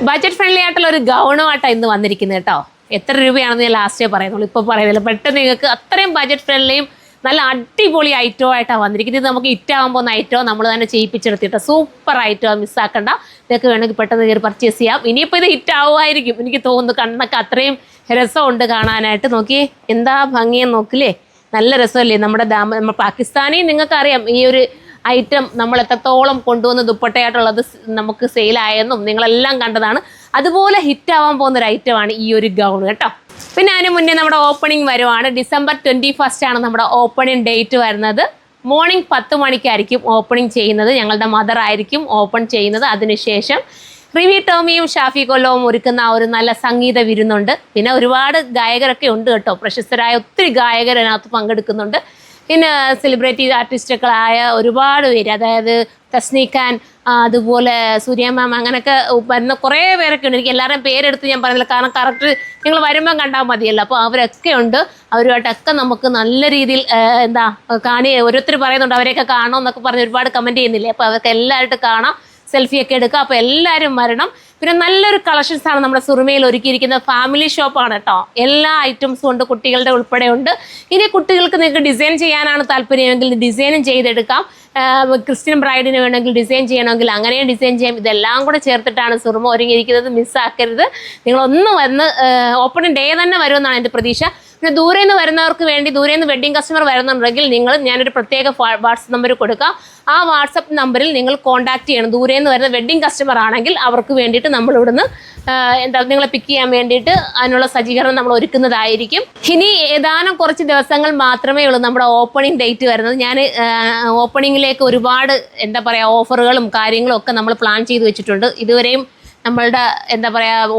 Budget friendly ആയിട്ടുള്ള ഒരു ഗൗണുമായിട്ടാണ് ഇന്ന് വന്നിരിക്കുന്നത് കേട്ടോ. എത്ര രൂപയാണെന്ന് ഞാൻ ലാസ്റ്റേ പറയുന്നുള്ളൂ, ഇപ്പോൾ പറയുന്നില്ല. പെട്ടെന്ന് നിങ്ങൾക്ക് അത്രയും ബഡ്ജറ്റ് ഫ്രണ്ട്ലിയും നല്ല അടിപൊളി ഐറ്റവും ആയിട്ടാണ് വന്നിരിക്കുന്നത്. ഇത് നമുക്ക് ഹിറ്റാകാൻ പോകുന്ന ഐറ്റവും നമ്മൾ തന്നെ ചെയ്യിപ്പിച്ചെടുത്തിട്ട് സൂപ്പർ ഐറ്റം, മിസ്സാക്കണ്ട. ഇതൊക്കെ വേണമെങ്കിൽ പെട്ടെന്ന് കയറി പർച്ചേസ് ചെയ്യാം. ഇനിയിപ്പോൾ ഇത് ഹിറ്റ് ആവുമായിരിക്കും എനിക്ക് തോന്നുന്നു. കണ്ണൊക്കെ അത്രയും രസമുണ്ട് കാണാനായിട്ട്. നോക്കിയേ എന്താ ഭംഗിയെന്ന് നോക്കില്ലേ, നല്ല രസമല്ലേ. നമ്മുടെ പാകിസ്ഥാനി നിങ്ങൾക്കറിയാം ഈ ഒരു ഐറ്റം നമ്മൾ എത്രത്തോളം കൊണ്ടുവന്ന് ദുപ്പട്ടയായിട്ടുള്ളത് നമുക്ക് സെയിലായെന്നും നിങ്ങളെല്ലാം കണ്ടതാണ്. അതുപോലെ ഹിറ്റാവാൻ പോകുന്നൊരു ഐറ്റമാണ് ഈ ഒരു ഗൗൺ കേട്ടോ. പിന്നെ അതിന് മുന്നേ നമ്മുടെ ഓപ്പണിംഗ് വരുവാണ്. December 21 ആണ് നമ്മുടെ ഓപ്പണിംഗ് ഡേറ്റ് വരുന്നത്. മോർണിംഗ് 10 മണിക്കായിരിക്കും ഓപ്പണിംഗ് ചെയ്യുന്നത്. ഞങ്ങളുടെ മദർ ആയിരിക്കും ഓപ്പൺ ചെയ്യുന്നത്. അതിനുശേഷം റിവി ടോമിയും ഷാഫി കൊല്ലവും ഒരുക്കുന്ന ഒരു നല്ല സംഗീത വിരുന്നുണ്ട്. പിന്നെ ഒരുപാട് ഗായകരൊക്കെ ഉണ്ട് കേട്ടോ. പ്രശസ്തരായ ഒത്തിരി ഗായകർ അതിനകത്ത് പങ്കെടുക്കുന്നുണ്ട്. പിന്നെ സെലിബ്രിറ്റി ആർട്ടിസ്റ്റുകളായ ഒരുപാട് പേര്, അതായത് തസ്നീഖാൻ, അതുപോലെ സൂര്യ മാം, അങ്ങനെയൊക്കെ വരുന്ന കുറേ പേരൊക്കെ ഉണ്ട്. എനിക്ക് എല്ലാവരുടെയും പേരെടുത്ത് ഞാൻ പറയുന്നില്ല, കാരണം കറക്റ്റ് നിങ്ങൾ വരുമ്പം കണ്ടാൽ മതിയല്ലോ. അപ്പോൾ അവരൊക്കെ ഉണ്ട്. അവരുമായിട്ടൊക്കെ നമുക്ക് നല്ല രീതിയിൽ ഓരോരുത്തർ പറയുന്നുണ്ട് അവരെയൊക്കെ കാണണമെന്നൊക്കെ പറഞ്ഞ് ഒരുപാട് കമൻറ്റ് ചെയ്യുന്നില്ലേ. അപ്പോൾ അവർക്ക് എല്ലാവരും കാണാം, സെൽഫിയൊക്കെ എടുക്കുക. അപ്പോൾ എല്ലാവരും വരണം. പിന്നെ നല്ലൊരു കളക്ഷൻസാണ് നമ്മുടെ സുറുമയിൽ ഒരുക്കിയിരിക്കുന്ന. ഫാമിലി ഷോപ്പാണ് കേട്ടോ. എല്ലാ ഐറ്റംസും ഉണ്ട്, കുട്ടികളുടെ ഉൾപ്പെടെ ഉണ്ട്. ഇനി കുട്ടികൾക്ക് നിങ്ങൾക്ക് ഡിസൈൻ ചെയ്യാനാണ് താല്പര്യമെങ്കിൽ ഡിസൈനും ചെയ്തെടുക്കാം. ക്രിസ്ത്യൻ ബ്രൈഡിന് വേണമെങ്കിൽ ഡിസൈൻ ചെയ്യണമെങ്കിൽ അങ്ങനെയും ഡിസൈൻ ചെയ്യാം. ഇതെല്ലാം കൂടെ ചേർത്തിട്ടാണ് സുറുമ ഒരുങ്ങിയിരിക്കുന്നത്. മിസ്സാക്കരുത്. നിങ്ങളൊന്ന് വന്ന് ഓപ്പണിംഗ് ഡേ തന്നെ വരുമെന്നാണ് എൻ്റെ പ്രതീക്ഷ. പിന്നെ ദൂരെ നിന്ന് വരുന്നവർക്ക് വേണ്ടി, ദൂരെ നിന്ന് വെഡ്ഡിംഗ് കസ്റ്റമർ വരുന്നുണ്ടെങ്കിൽ ഞാനൊരു പ്രത്യേക വാട്സപ്പ് നമ്പർ കൊടുക്കാം. ആ വാട്സപ്പ് നമ്പറിൽ നിങ്ങൾ കോൺടാക്ട് ചെയ്യണം. ദൂരെ നിന്ന് വരുന്ന വെഡ്ഡിംഗ് കസ്റ്റമർ ആണെങ്കിൽ അവർക്ക് വേണ്ടിയിട്ട് നമ്മളിവിടുന്ന് നിങ്ങളെ പിക്ക് ചെയ്യാൻ വേണ്ടിയിട്ട് അതിനുള്ള സജ്ജീകരണം നമ്മൾ ഒരുക്കുന്നതായിരിക്കും. ഇനി ഏതാനും കുറച്ച് ദിവസങ്ങൾ മാത്രമേ ഉള്ളൂ നമ്മുടെ ഓപ്പണിംഗ് ഡേറ്റ് വരുന്നത്. ഞാൻ ഓപ്പണിങ്ങിലേക്ക് ഒരുപാട് ഓഫറുകളും കാര്യങ്ങളും ഒക്കെ നമ്മൾ പ്ലാൻ ചെയ്ത് വെച്ചിട്ടുണ്ട്. ഇതുവരെയും നമ്മളുടെ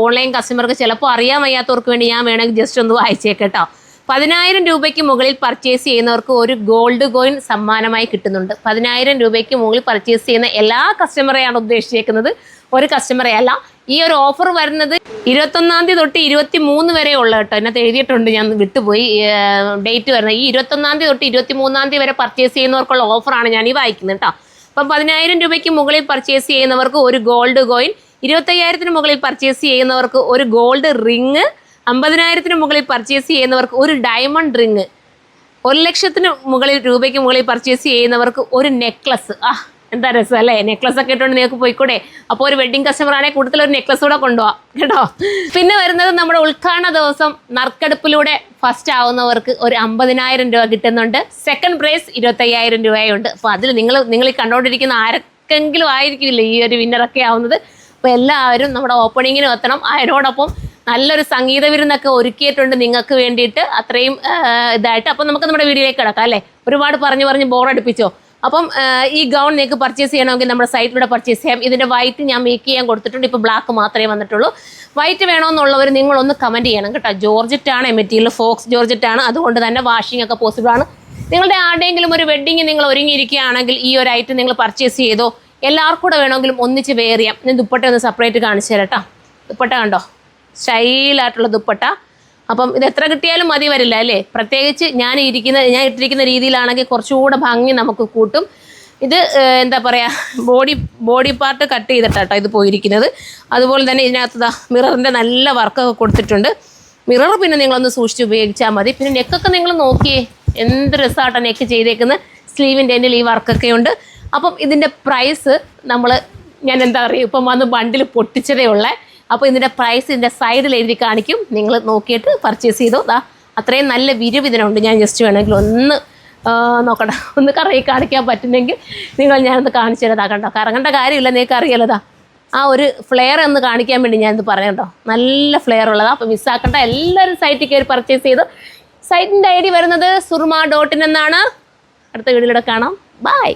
ഓൺലൈൻ കസ്റ്റമർക്ക് ചിലപ്പോൾ അറിയാൻ വയ്യാത്തവർക്ക് വേണ്ടി ഞാൻ വേണമെങ്കിൽ ജസ്റ്റ് ഒന്ന് വായിച്ചേക്കട്ടോ. 10,000 രൂപയ്ക്ക് മുകളിൽ പർച്ചേസ് ചെയ്യുന്നവർക്ക് ഒരു ഗോൾഡ് കോയിൻ സമ്മാനമായി കിട്ടുന്നുണ്ട്. 10,000 രൂപയ്ക്ക് മുകളിൽ പർച്ചേസ് ചെയ്യുന്ന എല്ലാ കസ്റ്റമറെയാണ് ഉദ്ദേശിച്ചേക്കുന്നത്, ഒരു കസ്റ്റമറെ അല്ല. ഈ ഒരു ഓഫർ വരുന്നത് 21 തീയതി തൊട്ട് 23 വരെ ഉള്ള കേട്ടോ. ഇതിനകത്ത് എഴുതിയിട്ടുണ്ട്, ഞാൻ വിട്ടുപോയി ഡേറ്റ് വരുന്നത്. ഈ 21 തീയതി തൊട്ട് 23 തീയതി വരെ പർച്ചേസ് ചെയ്യുന്നവർക്കുള്ള ഓഫറാണ് ഞാൻ ഈ വായിക്കുന്നത് കേട്ടോ. അപ്പം 10,000 രൂപയ്ക്ക് മുകളിൽ പർച്ചേസ് ചെയ്യുന്നവർക്ക് ഒരു ഗോൾഡ് കോയിൻ, 25,000 മുകളിൽ പർച്ചേസ് ചെയ്യുന്നവർക്ക് ഒരു ഗോൾഡ് റിങ്, 50,000 മുകളിൽ പർച്ചേസ് ചെയ്യുന്നവർക്ക് ഒരു ഡയമണ്ട് റിങ്, 1,00,000 രൂപയ്ക്ക് മുകളിൽ പർച്ചേസ് ചെയ്യുന്നവർക്ക് ഒരു നെക്ലസ്. എന്താ രസം അല്ലേ, നെക്ലസ് ഒക്കെ ഇട്ടുകൊണ്ട് നിങ്ങൾക്ക് പോയിക്കൂടെ. അപ്പോൾ ഒരു വെഡ്ഡിംഗ് കസ്റ്റമർ ആണെങ്കിൽ കൂടുതൽ ഒരു നെക്ലസ് കൂടെ കൊണ്ടുപോകാം കേട്ടോ. പിന്നെ വരുന്നത് നമ്മുടെ ഉദ്ഘാടന ദിവസം നറുക്കെടുപ്പിലൂടെ ഫസ്റ്റ് ആവുന്നവർക്ക് ഒരു 50,000 രൂപ കിട്ടുന്നുണ്ട്. സെക്കൻഡ് പ്രൈസ് 25,000 രൂപയുണ്ട്. അപ്പോൾ അതിൽ നിങ്ങൾ ഈ കണ്ടുകൊണ്ടിരിക്കുന്ന ആരൊക്കെങ്കിലും ആയിരിക്കില്ലേ ഈ ഒരു വിന്നറൊക്കെ ആവുന്നത്. അപ്പോൾ എല്ലാവരും നമ്മുടെ ഓപ്പണിങ്ങിന് എത്തണം. അതിനോടൊപ്പം നല്ലൊരു സംഗീത വിരുന്നൊക്കെ ഒരുക്കിയിട്ടുണ്ട് നിങ്ങൾക്ക് വേണ്ടിയിട്ട്, അത്രയും ഇതായിട്ട്. അപ്പം നമുക്ക് നമ്മുടെ വീഡിയോയിലേക്ക് കിടക്കാം അല്ലേ. ഒരുപാട് പറഞ്ഞ് ബോറടിപ്പിച്ചോ. അപ്പം ഈ ഗൗൺ നിങ്ങൾക്ക് പർച്ചേസ് ചെയ്യണമെങ്കിൽ നമ്മുടെ സൈറ്റിലൂടെ പർച്ചേസ് ചെയ്യാം. ഇതിൻ്റെ വൈറ്റ് ഞാൻ മേക്ക് ചെയ്യാൻ കൊടുത്തിട്ടുണ്ട്. ഇപ്പോൾ ബ്ലാക്ക് മാത്രമേ വന്നിട്ടുള്ളൂ. വൈറ്റ് വേണമെന്നുള്ളവർ നിങ്ങളൊന്ന് കമൻറ്റ് ചെയ്യണം കേട്ടോ. ജോർജറ്റാണ് മെറ്റീരിയൽ, ഫോക്സ് ജോർജറ്റാണ്. അതുകൊണ്ട് തന്നെ വാഷിംഗ് ഒക്കെ പോസിബിളാണ്. നിങ്ങളുടെ ആരുടെയെങ്കിലും ഒരു വെഡ്ഡിങ് നിങ്ങൾ ഒരുങ്ങിയിരിക്കുകയാണെങ്കിൽ ഈ ഒരു ഐറ്റം നിങ്ങൾ പർച്ചേസ് ചെയ്തോ. എല്ലാവർക്കും കൂടെ വേണമെങ്കിലും ഒന്നിച്ച് വെയർ ചെയ്യാം. ഞാൻ ദുപ്പട്ട ഒന്ന് സെപ്പറേറ്റ് കാണിച്ചു തരാം കേട്ടോ. ദുപ്പട്ട കണ്ടോ, സ്റ്റൈലായിട്ടുള്ള ദുപ്പട്ട. അപ്പം ഇത് എത്ര കിട്ടിയാലും മതി വരില്ല അല്ലേ. പ്രത്യേകിച്ച് ഞാൻ ഇട്ടിരിക്കുന്ന രീതിയിലാണെങ്കിൽ കുറച്ചുകൂടെ ഭംഗി നമുക്ക് കൂട്ടും. ഇത് ബോഡി പാർട്ട് കട്ട് ചെയ്തിട്ടാട്ടോ ഇത് പോയിരിക്കുന്നത്. അതുപോലെ തന്നെ ഇതിനകത്ത് മിററിൻ്റെ നല്ല വർക്കൊക്കെ കൊടുത്തിട്ടുണ്ട്. മിറർ പിന്നെ നിങ്ങളൊന്ന് സൂക്ഷിച്ച് ഉപയോഗിച്ചാൽ മതി. പിന്നെ നെക്കൊക്കെ നിങ്ങൾ നോക്കിയേ, എന്ത് രസമായിട്ടാണ് നെക്ക് ചെയ്തേക്കുന്നത്. സ്ലീവിൻ്റെ എൻഡിൽ ഈ വർക്കൊക്കെ ഉണ്ട്. അപ്പം ഇതിൻ്റെ പ്രൈസ് ഞാൻ ഇപ്പം വന്ന് ബണ്ടിൽ പൊട്ടിച്ചതേ ഉള്ളേ. അപ്പോൾ ഇതിൻ്റെ പ്രൈസ് ഇതിൻ്റെ സൈഡിൽ എഴുതി കാണിക്കും. നിങ്ങൾ നോക്കിയിട്ട് പർച്ചേസ് ചെയ്തോ. അത്രയും നല്ല വിരിവ് ഇതിനുണ്ട്. ഞാൻ ജസ്റ്റ് വേണമെങ്കിൽ ഒന്ന് നോക്കട്ടെ, ഒന്ന് കറങ്ങി കാണിക്കാൻ പറ്റുന്നെങ്കിൽ ഞാനൊന്ന് കാണിച്ചു തരാം. കണ്ടോ, കറങ്ങേണ്ട കാര്യമില്ല, നിങ്ങൾക്ക് അറിയാലോ. ആ ഒരു ഫ്ലെയർ ഒന്ന് കാണിക്കാൻ വേണ്ടി ഞാനിത് പറഞ്ഞോ. നല്ല ഫ്ലെയർ ഉള്ളതാണ്. അപ്പോൾ മിസ്സാക്കണ്ട, എല്ലാവരും സൈറ്റിൽ കയറി പർച്ചേസ് ചെയ്തു. സൈറ്റിൻ്റെ ID വരുന്നത് surma.in എന്നാണ്. അടുത്ത വീഡിയോയിലൂടെ കാണാം. ബൈ.